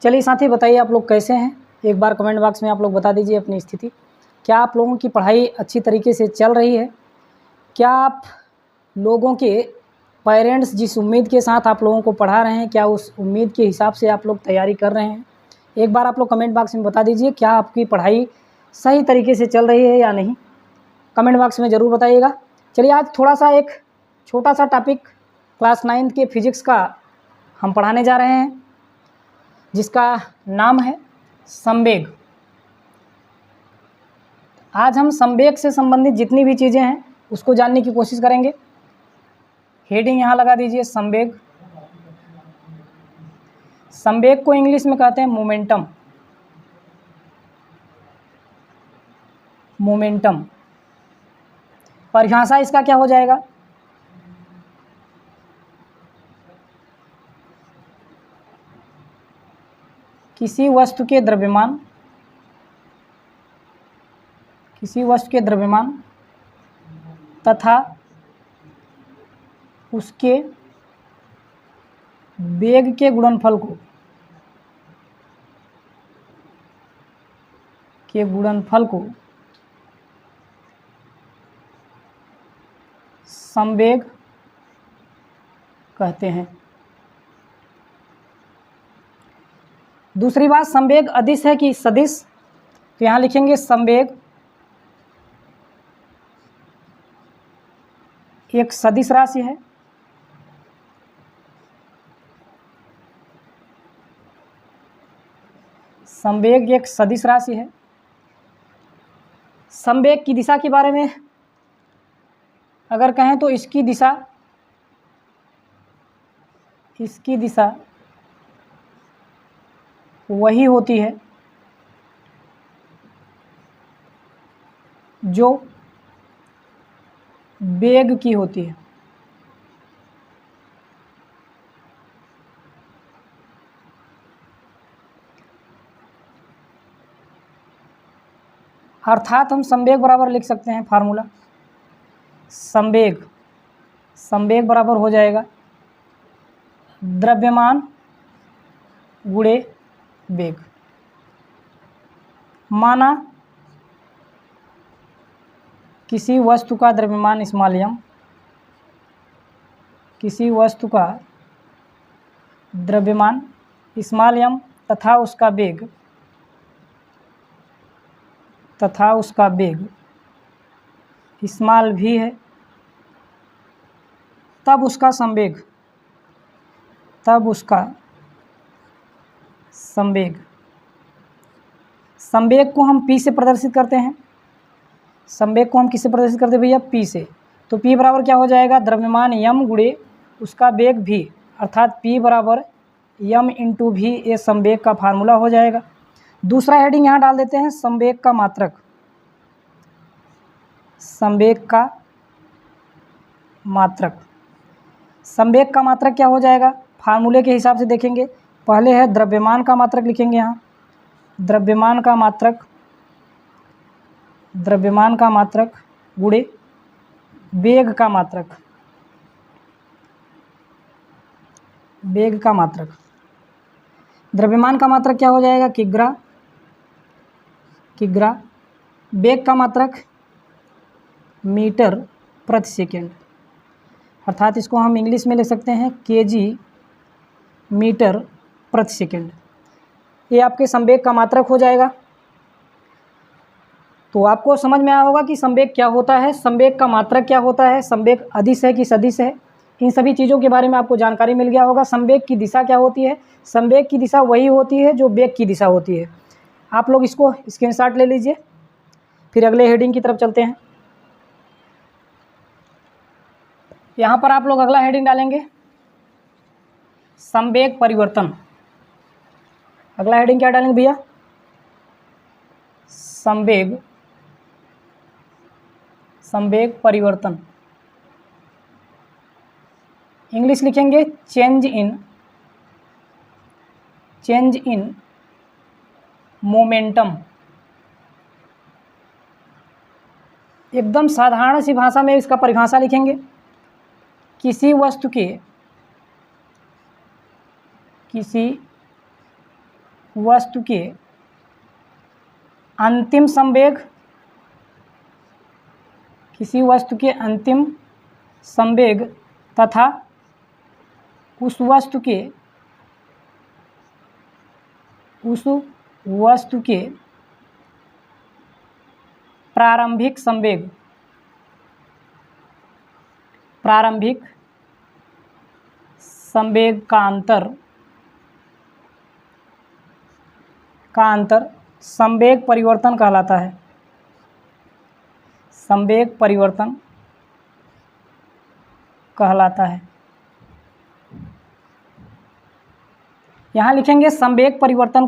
चलिए साथी, बताइए आप लोग कैसे हैं। एक बार कमेंट बॉक्स में आप लोग बता दीजिए अपनी स्थिति। क्या आप लोगों की पढ़ाई अच्छी तरीके से चल रही है? क्या आप लोगों के पेरेंट्स जिस उम्मीद के साथ आप लोगों को पढ़ा रहे हैं, क्या उस उम्मीद के हिसाब से आप लोग तैयारी कर रहे हैं? एक बार आप लोग कमेंट बॉक्स में बता दीजिए, क्या आपकी पढ़ाई सही तरीके से चल रही है या नहीं। कमेंट बॉक्स में ज़रूर बताइएगा। चलिए, आज थोड़ा सा एक छोटा सा टॉपिक क्लास 9 के फिजिक्स का हम पढ़ाने जा रहे हैं, जिसका नाम है संवेग। आज हम संवेग से संबंधित जितनी भी चीज़ें हैं उसको जानने की कोशिश करेंगे। हेडिंग यहाँ लगा दीजिए, संवेग। संवेग को इंग्लिश में कहते हैं मोमेंटम। मोमेंटम परिभाषा इसका क्या हो जाएगा? किसी वस्तु के द्रव्यमान तथा उसके वेग के गुणनफल को संवेग कहते हैं। दूसरी बात, संवेग अदिश है कि सदिश? तो यहाँ लिखेंगे संवेग एक सदिश राशि है। संवेग एक सदिश राशि है। संवेग की दिशा के बारे में अगर कहें तो इसकी दिशा वही होती है जो वेग की होती है। अर्थात हम संवेग बराबर लिख सकते हैं फार्मूला। संवेग बराबर हो जाएगा द्रव्यमान गुणे वेग। माना किसी वस्तु का द्रव्यमान स्मॉल m तथा उसका वेग स्मॉल v है, तब उसका संवेग को हम P से प्रदर्शित करते हैं। संवेग को हम किससे प्रदर्शित करते हैं भैया? P से। तो P बराबर क्या हो जाएगा? द्रव्यमान m गुणे उसका वेग v, अर्थात P बराबर m इंटू v। ये संवेग का फार्मूला हो जाएगा। दूसरा हेडिंग यहाँ डाल देते हैं, संवेग का मात्रक। संवेग का मात्रक क्या हो जाएगा? फार्मूले के हिसाब से देखेंगे। पहले है द्रव्यमान का मात्रक, लिखेंगे यहाँ द्रव्यमान का मात्रक गुणे वेग का मात्रक। द्रव्यमान का मात्रक क्या हो जाएगा? किग्रा। वेग का मात्रक मीटर प्रति सेकेंड, अर्थात इसको हम इंग्लिश में लिख सकते हैं kg मीटर प्रति सेकेंड। ये आपके संवेग का मात्रक हो जाएगा। तो आपको समझ में आया होगा कि संवेग क्या होता है, संवेग का मात्रक क्या होता है, संवेग अदिश है कि सदिश है। इन सभी चीज़ों के बारे में आपको जानकारी मिल गया होगा। संवेग की दिशा क्या होती है? संवेग की दिशा वही होती है जो वेग की दिशा होती है। आप लोग इसको स्क्रीनशॉट ले लीजिए। फिर अगले हेडिंग की तरफ चलते हैं। यहाँ पर आप लोग अगला हेडिंग डालेंगे, संवेग परिवर्तन। अगला हेडिंग क्या डालेंगे भैया? संवेग परिवर्तन। इंग्लिश लिखेंगे चेंज इन मोमेंटम। एकदम साधारण सी भाषा में इसका परिभाषा लिखेंगे, किसी वस्तु के अंतिम संवेग, किसी वस्तु के अंतिम संवेग तथा उस वस्तु के प्रारंभिक संवेग का अंतर संवेग परिवर्तन कहलाता है। संवेग परिवर्तन कहलाता है। यहाँ लिखेंगे संवेग परिवर्तन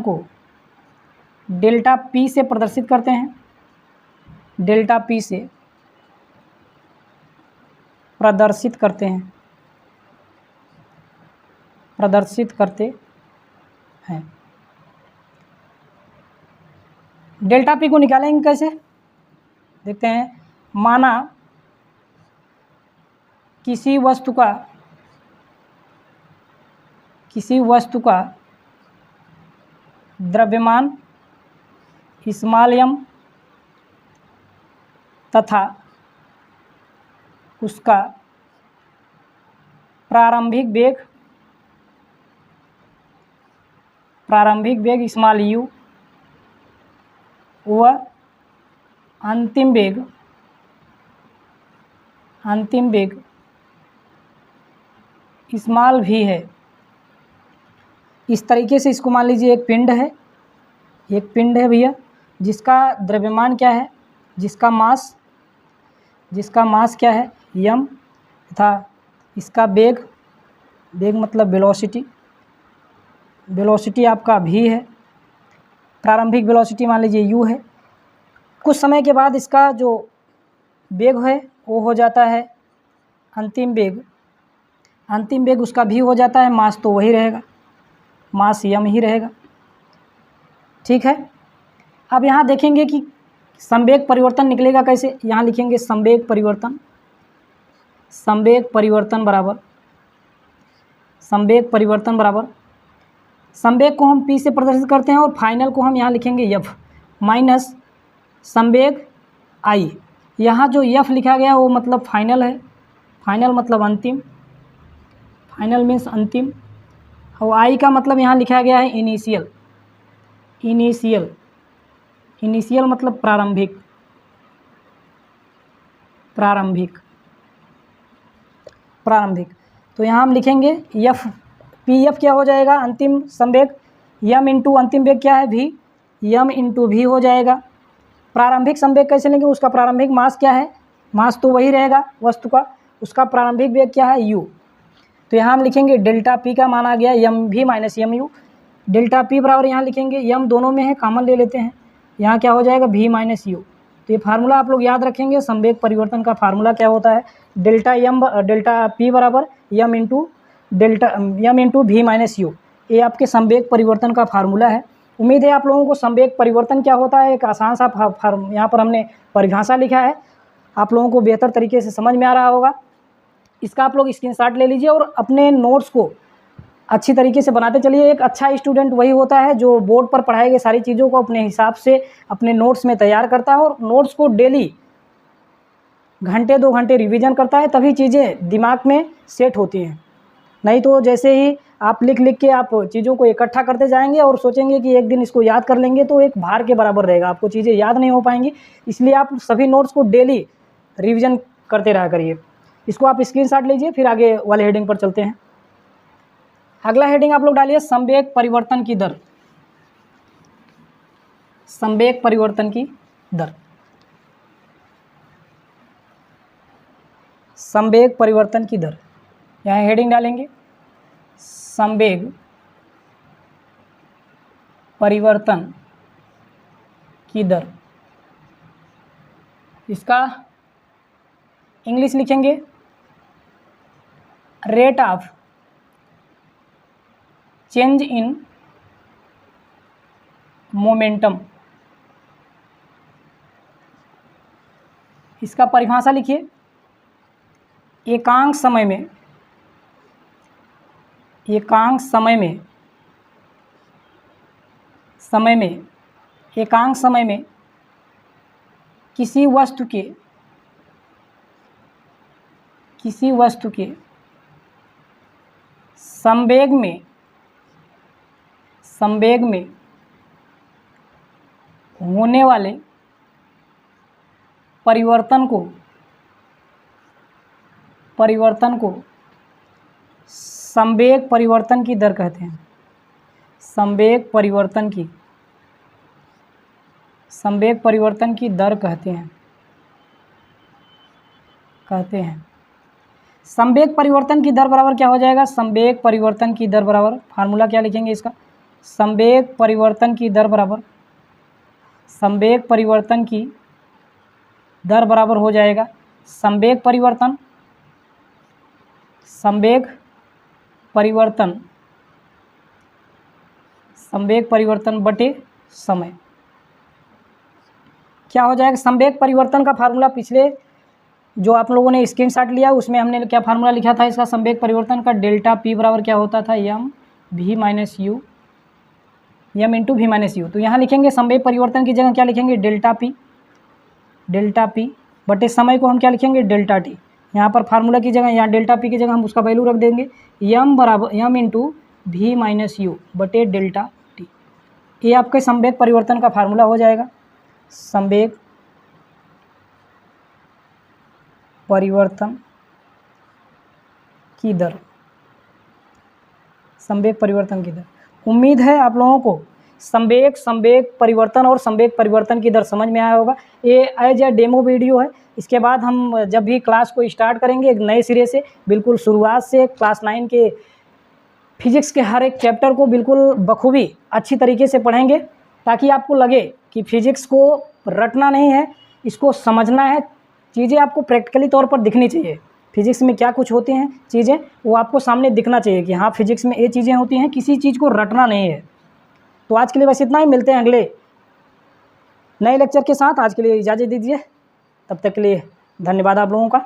को डेल्टा पी से प्रदर्शित करते हैं। डेल्टा पी से प्रदर्शित करते हैं। डेल्टा पी को निकालेंगे कैसे, देखते हैं। माना किसी वस्तु का द्रव्यमान स्मॉल m तथा उसका प्रारंभिक वेग स्मॉल u व अंतिम वेग स्मॉल v है। इस तरीके से इसको मान लीजिए एक पिंड है भैया, जिसका द्रव्यमान क्या है, जिसका मास क्या है m तथा इसका वेग मतलब वेलोसिटी आपका v है। प्रारंभिक वेलोसिटी मान लीजिए u है। कुछ समय के बाद इसका जो वेग है वो हो जाता है अंतिम वेग उसका v हो जाता है। मास तो वही रहेगा, मास m ही रहेगा। ठीक है। अब यहाँ देखेंगे कि संवेग परिवर्तन निकलेगा कैसे। यहाँ लिखेंगे संवेग परिवर्तन बराबर संवेग को हम p से प्रदर्शित करते हैं और फाइनल को हम यहाँ लिखेंगे f माइनस संवेग i। यहाँ जो f लिखा गया वो मतलब फाइनल है, फाइनल मतलब अंतिम, फाइनल मीन्स अंतिम, और i का मतलब यहाँ लिखा गया है इनिशियल मतलब प्रारंभिक। तो यहाँ हम लिखेंगे f pf क्या हो जाएगा, अंतिम संवेग, m इंटू अंतिम वेग क्या है v, m इंटू v हो जाएगा। प्रारंभिक संवेग कैसे लेंगे, उसका प्रारंभिक मास क्या है, मास तो वही रहेगा वस्तु का, उसका प्रारंभिक वेग क्या है u। तो यहाँ हम लिखेंगे डेल्टा p का मान आ गया m v minus m u। Delta p बराबर यहाँ लिखेंगे m दोनों में है, कॉमन ले लेते हैं, यहाँ क्या हो जाएगा v माइनस u। तो ये फार्मूला आप लोग याद रखेंगे। संवेग परिवर्तन का फार्मूला क्या होता है, डेल्टा p बराबर m into v minus u। ये आपके संवेग परिवर्तन का फार्मूला है। उम्मीद है आप लोगों को संवेग परिवर्तन क्या होता है एक आसान सा यहाँ पर हमने परिभाषा लिखा है, आप लोगों को बेहतर तरीके से समझ में आ रहा होगा। इसका आप लोग स्क्रीनशॉट ले लीजिए और अपने नोट्स को अच्छी तरीके से बनाते चलिए। एक अच्छा स्टूडेंट वही होता है जो बोर्ड पर पढ़ाई गई सारी चीज़ों को अपने हिसाब से अपने नोट्स में तैयार करता है और नोट्स को डेली घंटे 2 घंटे रिवीजन करता है, तभी चीज़ें दिमाग में सेट होती हैं। नहीं तो जैसे ही आप लिख के आप चीज़ों को इकट्ठा करते जाएंगे और सोचेंगे कि एक दिन इसको याद कर लेंगे, तो एक भार के बराबर रहेगा, आपको चीज़ें याद नहीं हो पाएंगी। इसलिए आप सभी नोट्स को डेली रिवीजन करते रहा करिए। इसको आप स्क्रीनशॉट लीजिए, फिर आगे वाले हेडिंग पर चलते हैं। अगला हेडिंग आप लोग डालिए संवेग परिवर्तन की दर। संवेग परिवर्तन की दर, संवेग परिवर्तन की दर, यहाँ हेडिंग डालेंगे संवेग परिवर्तन की दर। इसका इंग्लिश लिखेंगे rate of change in momentum. इसका परिभाषा लिखिए एकांक समय में एकांक समय में किसी वस्तु के संवेग में होने वाले परिवर्तन को संवेग परिवर्तन की दर कहते हैं। संवेग परिवर्तन की दर कहते हैं। संवेग परिवर्तन की दर बराबर क्या हो जाएगा? संवेग परिवर्तन की दर बराबर, फार्मूला क्या लिखेंगे इसका? संवेग परिवर्तन की दर बराबर हो जाएगा संवेग परिवर्तन बटे समय। क्या हो जाएगा? संवेग परिवर्तन का फार्मूला पिछले जो आप लोगों ने स्क्रीनशॉट लिया उसमें हमने क्या फार्मूला लिखा था इसका? संवेग परिवर्तन का डेल्टा पी बराबर क्या होता था? M into V minus U. तो यहाँ लिखेंगे संवेग परिवर्तन की जगह क्या लिखेंगे? डेल्टा पी बटे समय को हम क्या लिखेंगे? Delta T. यहाँ पर फार्मूला की जगह, यहाँ डेल्टा पी की जगह हम उसका वैल्यू रख देंगे M into V minus U बटे डेल्टा टी। ये आपके संवेग परिवर्तन का फार्मूला हो जाएगा। संवेग परिवर्तन की दर, उम्मीद है आप लोगों को संवेग परिवर्तन और संवेग परिवर्तन की दर समझ में आया होगा। ये एज ए डेमो वीडियो है। इसके बाद हम जब भी क्लास को स्टार्ट करेंगे एक नए सिरे से, बिल्कुल शुरुआत से क्लास 9 के फिजिक्स के हर एक चैप्टर को बिल्कुल बखूबी अच्छी तरीके से पढ़ेंगे, ताकि आपको लगे कि फिजिक्स को रटना नहीं है, इसको समझना है। चीज़ें आपको प्रैक्टिकली तौर पर दिखनी चाहिए। फिजिक्स में क्या कुछ होती हैं चीज़ें, वो आपको सामने दिखना चाहिए कि हाँ फिजिक्स में ये चीज़ें होती हैं, किसी चीज़ को रटना नहीं है। तो आज के लिए बस इतना ही, मिलते हैं अगले नए लेक्चर के साथ। आज के लिए इजाज़त दीजिए, तब तक के लिए धन्यवाद आप लोगों का।